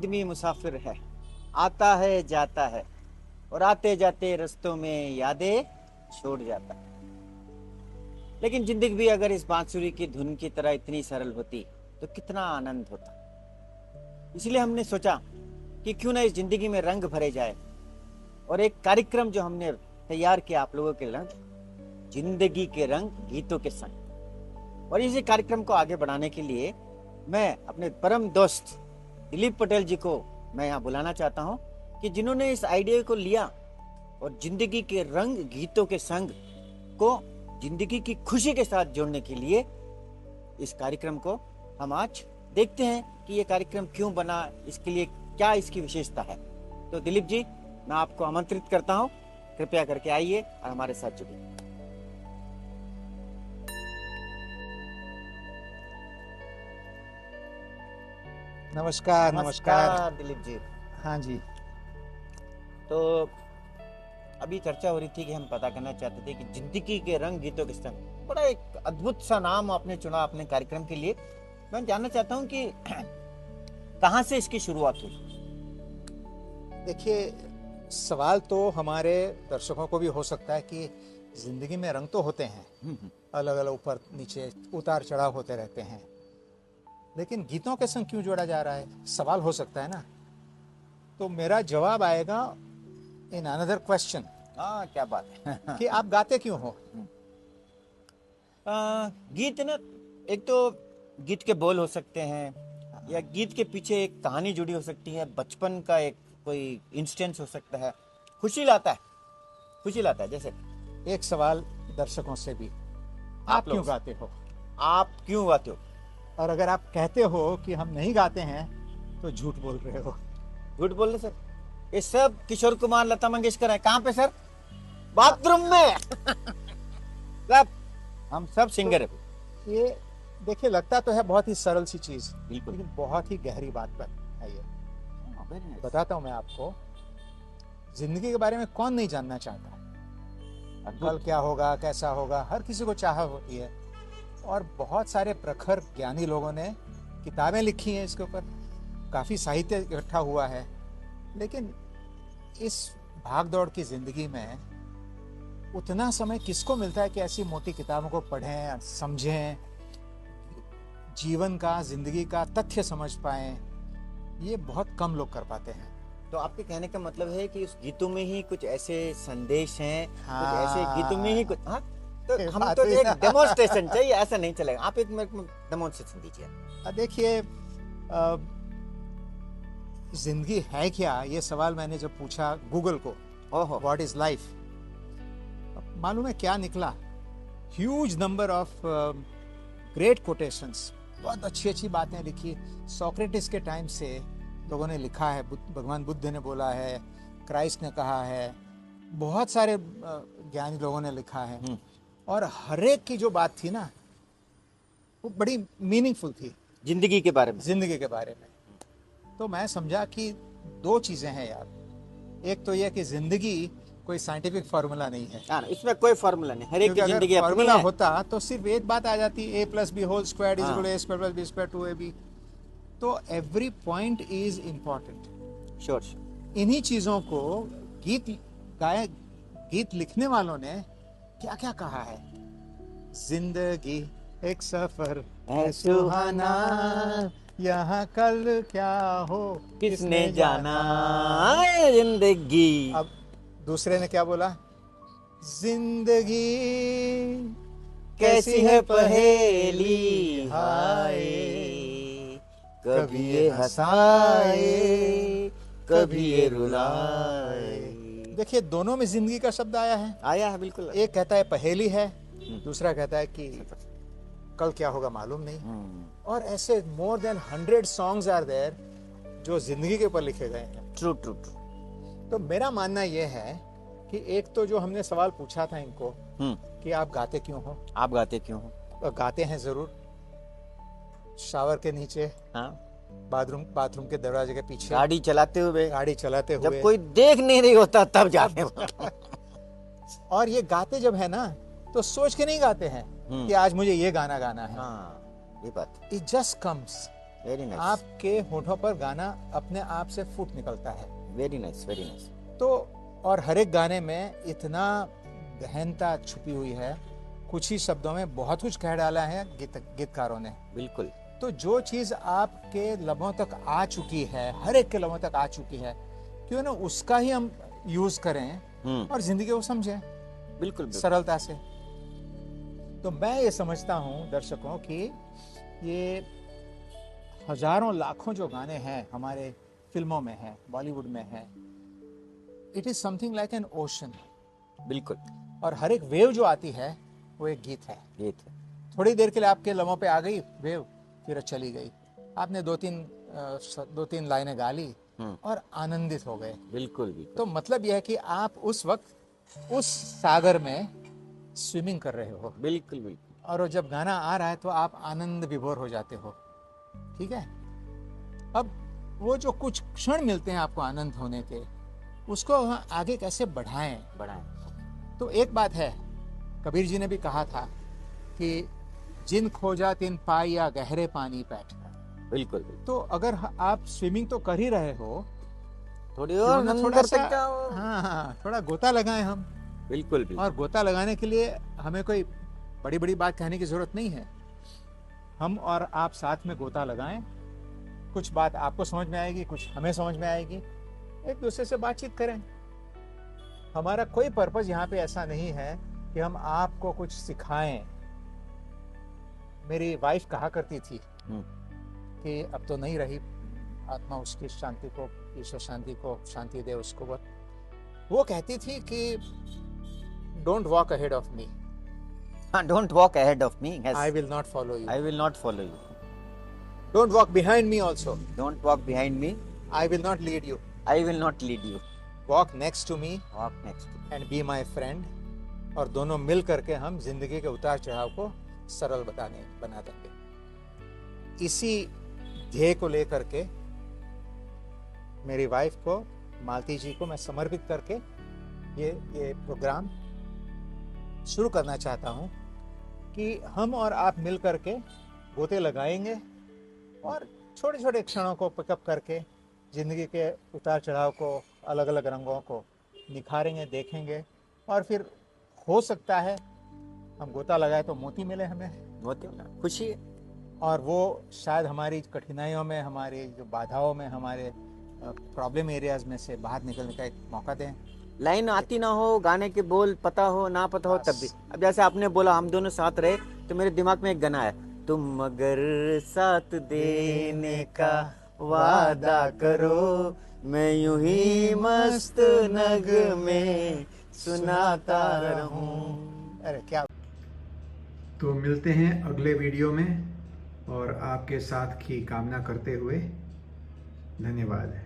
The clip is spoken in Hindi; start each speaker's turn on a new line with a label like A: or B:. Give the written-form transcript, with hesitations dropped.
A: आदमी मुसाफिर है, आता है जाता है और आते जाते रस्तों में यादें छोड़ जाता है। लेकिन जिंदगी भी अगर इस बांसुरी की धुन की तरह इतनी सरल होती तो कितना आनंद होता। इसलिए हमने सोचा कि क्यों ना इस जिंदगी में रंग भरे जाए, और एक कार्यक्रम जो हमने तैयार किया आप लोगों के लिए, जिंदगी के रंग गीतों के संग। और इसी कार्यक्रम को आगे बढ़ाने के लिए मैं अपने परम दोस्त दिलीप पटेल जी को मैं यहाँ बुलाना चाहता हूँ, कि जिन्होंने इस आइडिया को लिया और जिंदगी के रंग गीतों के संग को जिंदगी की खुशी के साथ जोड़ने के लिए इस कार्यक्रम को हम आज देखते हैं कि ये कार्यक्रम क्यों बना, इसके लिए क्या इसकी विशेषता है। तो दिलीप जी, मैं आपको आमंत्रित करता हूँ, कृपया करके आइए और हमारे साथ जुड़िए।
B: नमस्कार। नमस्कार
A: दिलीप जी।
B: हाँ जी।
A: तो अभी चर्चा हो रही थी कि हम पता करना चाहते थे कि जिंदगी के रंग गीतों के संग, बड़ा एक अद्भुत सा नाम आपने चुना अपने कार्यक्रम के लिए। मैं जानना चाहता हूँ कि कहाँ से इसकी शुरुआत हुई।
B: देखिए, सवाल तो हमारे दर्शकों को भी हो सकता है कि जिंदगी में रंग तो होते हैं, अलग अलग ऊपर नीचे उतार चढ़ाव होते रहते हैं, लेकिन गीतों के संग क्यों जोड़ा जा रहा है, सवाल हो सकता है ना। तो मेरा जवाब आएगा इन अनदर क्वेश्चन।
A: हाँ, क्या बात है।
B: कि आप गाते क्यों हो।
A: गीत ना, एक तो गीत के बोल हो सकते हैं, या गीत के पीछे एक कहानी जुड़ी हो सकती है, बचपन का एक कोई इंस्टेंस हो सकता है, खुशी लाता है। जैसे
B: एक सवाल दर्शकों से भी, आप क्यों गाते हो।
A: आप क्यों गाते हो।
B: और अगर आप कहते हो कि हम नहीं गाते हैं तो झूठ बोल रहे हो।
A: झूठ बोल रहे सर, ये सब किशोर कुमार लता मंगेशकर है। कहाँ पे सर, बाथरूम में। सब हम सब सिंगर है।
B: ये देखिए, लगता तो है बहुत ही सरल सी चीज,
A: बिल्कुल,
B: लेकिन बहुत ही गहरी बात है ये। बताता हूँ मैं आपको, जिंदगी के बारे में कौन नहीं जानना चाहता। कल क्या होगा, कैसा होगा, हर किसी को चाह होती है। और बहुत सारे प्रखर ज्ञानी लोगों ने किताबें लिखी हैं इसके ऊपर, काफी साहित्य इकट्ठा हुआ है। लेकिन इस भागदौड़ की जिंदगी में उतना समय किसको मिलता है कि ऐसी मोटी किताबों को पढ़ें, समझें, जीवन का, जिंदगी का तथ्य समझ पाएं। ये बहुत कम लोग कर पाते हैं।
A: तो आपके कहने का मतलब है कि उस गीतों में ही कुछ ऐसे संदेश हैं,
B: हाँ,
A: कुछ ऐसे गीतों में ही कुछ। हाँ, तो हम
B: बात
A: तो
B: हुई
A: एक
B: ना।
A: डेमोन्स्ट्रेशन चाहिए, ऐसा नहीं चलेगा। आप एक मेरे को डेमोन्स्ट्रेशन दीजिए।
B: देखिए, जिंदगी है क्या, ये सवाल मैंने जब पूछा गूगल को,
A: ओहो,
B: व्हाट इज लाइफ, मालूम है क्या निकला। Huge number of great quotations, बहुत अच्छी अच्छी बातें लिखी। सोक्रेटिस के टाइम से लोगों ने लिखा है, भगवान बुद्ध ने बोला है, क्राइस्ट ने कहा है, बहुत सारे ज्ञानी लोगों ने लिखा है। और हर एक की जो बात थी ना, वो बड़ी मीनिंगफुल थी
A: जिंदगी के बारे में।
B: जिंदगी के बारे में। तो मैं समझा कि दो चीजें हैं यार। एक तो यह कि जिंदगी कोई साइंटिफिक फार्मूला नहीं है।
A: हाँ, इसमें कोई फार्मूला नहीं, हर एक की जिंदगी अपनी
B: फार्मूला
A: है।
B: होता तो सिर्फ एक बात आ जाती, a + b whole square is equal to a square plus b square 2ab। तो every point is important.
A: Sure.
B: इन्हीं चीजों को गीत लिखने वालों ने क्या क्या कहा है। जिंदगी एक सफर है सुहाना, यहाँ कल क्या हो
A: किसने जाना, जिंदगी।
B: अब दूसरे ने क्या बोला, जिंदगी
A: कैसी है पहेली, हाय, कभी ये हंसाए, कभी ये रुलाए।
B: देखिए, दोनों में जिंदगी का शब्द आया है।
A: बिल्कुल।
B: एक कहता है पहेली है, दूसरा कहता है कि कल क्या होगा मालूम नहीं। और ऐसे more than 100 songs are there जो जिंदगी के ऊपर लिखे गए हैं।
A: True true true.
B: तो मेरा मानना यह है कि एक तो जो हमने सवाल पूछा था इनको कि आप गाते क्यों हो,
A: आप गाते क्यों हो।
B: तो गाते हैं जरूर, शावर के नीचे,
A: हाँ,
B: बाथरूम के दरवाजे के पीछे,
A: गाड़ी चलाते हुए,
B: जब
A: कोई देख नहीं रही होता तब जाते।
B: और ये गाते जब है ना, तो सोच के नहीं गाते हैं कि आज मुझे ये गाना गाना है।
A: हाँ, ये बात।
B: It just comes
A: very nice,
B: आपके होठों पर गाना अपने आप से फूट निकलता है।
A: Very nice, very nice.
B: तो और हर एक गाने में इतना गहनता छुपी हुई है, कुछ ही शब्दों में बहुत कुछ कह डाला है गीतकारों ने।
A: बिल्कुल।
B: तो जो चीज आपके लबों तक आ चुकी है, हर एक के लबों तक आ चुकी है, क्यों ना उसका ही हम यूज करें और जिंदगी को समझें
A: बिल्कुल, बिल्कुल।
B: सरलता से। तो मैं ये समझता हूँ दर्शकों कि ये हजारों लाखों जो गाने हैं हमारे फिल्मों में हैं, बॉलीवुड में हैं, it is something like an ocean.
A: बिल्कुल।
B: और हर एक वेव जो आती है वो एक गीत है।
A: गीत है।
B: थोड़ी देर के लिए आपके लबों पे आ गई वेव, फिर चली गई, आपने दो तीन लाइनें गा ली और आनंदित हो गए।
A: बिल्कुल, बिल्कुल।
B: तो मतलब यह है कि आप उस वक्त उस सागर में स्विमिंग कर रहे हो।
A: बिल्कुल, बिल्कुल।
B: और जब गाना आ रहा है तो आप आनंद विभोर हो जाते हो। ठीक है। अब वो जो कुछ क्षण मिलते हैं आपको आनंद होने के, उसको आगे कैसे बढ़ाएं। तो एक बात है, कबीर जी ने भी कहा था कि जिन खोजा तिन पाया गहरे पानी बैठ।
A: बिल्कुल।
B: तो अगर आप स्विमिंग तो कर ही रहे हो,
A: थोड़ी
B: क्यों
A: और
B: ना
A: अंदर
B: थोड़ा
A: तक
B: सा,
A: जाओ।
B: हाँ, थोड़ा गोता लगाएं हम।
A: बिल्कुल, बिल्कुल।
B: और गोता लगाने के लिए हमें कोई बड़ी बड़ी बात कहने की जरूरत नहीं है। हम और आप साथ में गोता लगाएं, कुछ बात आपको समझ में आएगी, कुछ हमें समझ में आएगी, एक दूसरे से बातचीत करें। हमारा कोई पर्पस यहाँ पे ऐसा नहीं है कि हम आपको कुछ सिखाएं। मेरी वाइफ कहा करती थी कि अब तो नहीं रही, आत्मा उसकी शांति को, ईश्वर शांति को शांति दे उसको। वो कहती थी कि don't walk ahead of me,
A: don't walk ahead of me,
B: I will not follow you,
A: I will not follow you.
B: Don't walk behind me also,
A: don't walk behind me,
B: I will not lead you,
A: I will not lead you.
B: Walk next to me,
A: walk next
B: and be my friend. और दोनों मिल करके हम जिंदगी के उतार चढ़ाव को सरल बना देंगे। इसी ध्येय को लेकर के मेरी वाइफ को, मालती जी को मैं समर्पित करके ये प्रोग्राम शुरू करना चाहता हूँ कि हम और आप मिल करके गोते लगाएंगे और छोटे छोटे क्षणों को पिकअप करके जिंदगी के उतार चढ़ाव को, अलग अलग रंगों को निखारेंगे, देखेंगे। और फिर हो सकता है हम गोता लगाए तो मोती मिले हमें,
A: मोती, खुशी है।
B: और वो शायद हमारी कठिनाइयों में, हमारी जो बाधाओं में, हमारे प्रॉब्लम एरियाज में से बाहर निकलने का एक मौका दें।
A: लाइन आती ना हो, गाने के बोल पता हो ना पता हो तब भी। अब जैसे आपने बोला हम दोनों साथ रहे, तो मेरे दिमाग में एक गाना है, तुम अगर साथ देने का वादा करो, मैं यूं ही मस्त नगमे सुनाता रहूं।
B: अरे क्या।
C: तो मिलते हैं अगले वीडियो में, और आपके साथ की कामना करते हुए धन्यवाद।